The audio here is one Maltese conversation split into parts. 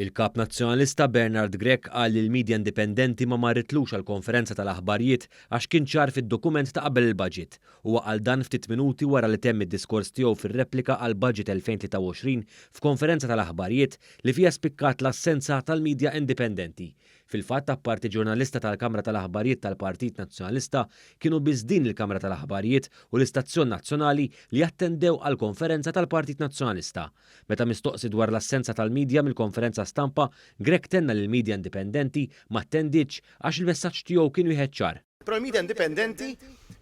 Il-kap nazzjonalista Bernard Grech qal li l-medja indipendenti ma marritlux għal konferenza tal-aħbarijiet għax kien ċar fid-dokument ta' qabel il-budget. Huwa qal dan ftit minuti wara li temm id-diskors tiegħu fir-replika għal budget 2023 f'konferenza tal-aħbarijiet li fiha spikkat l-assenza tal-medja indipendenti. Fil-fatt apparti ġurnalista tal-Kamra tal-Aħbarijiet tal-Partit Nazzjonalista kienu biss din il-Kamra tal-Aħbarijiet u l-Istazzjon Nazzjonali li attendew għal konferenza tal-Partit Nazzjonalista. Meta mistoqsi dwar l-assenza tal-medja mill-konferenza stampa, Grech tenna li l-medja indipendenti ma attendiċ għax il-messaġġ tiegħu kien wieħed ċar. Pro-medja indipendenti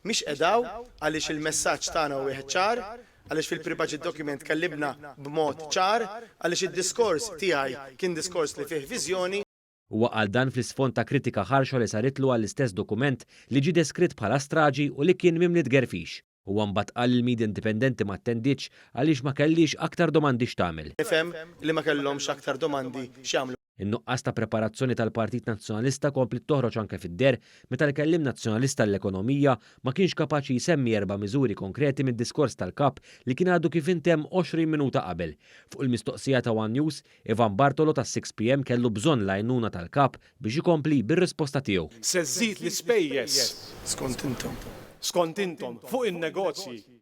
mhix qedaw għaliex il-messaġġ tagħna wieħed ċar, għaliex fil-pre-budget document kellibna b'mod ċar, għaliex id-diskors tiegħi kien diskors li fih viżjoni. Huwa qal dan fl-isfond ta' kritika ħarxa li saritlu għall-istess dokument li ġie deskritt bħala straġi u li kien mimli tgerfix. Huwa mbagħad qal il-medja indipendenti ma attendiċ għaliex ma kellix aktar domandi x'tagħmel. Nifhem li ma kellhomx aktar domandi x'jagħmlu. In-nuqqas ta' preparazzjoni tal-Partit Nazzjonalista kompli toħroġ anke fid-der meta l-kellim nazzjonalista l-ekonomija ma kienx kapaċi jsemmi 4 miżuri konkreti mid-diskors tal-kap li kien għadu kif intemm 20 minuta qabel. Fuq il-mistoqsija ta' One News, Ivan Bartolo ta' 6 PM kellu bżonn l-għajnuna tal-kap biex ikompli bir-risposta tiegħu. Se żżid l-ispejjeż Skont intom. skont intom fuq in-negozji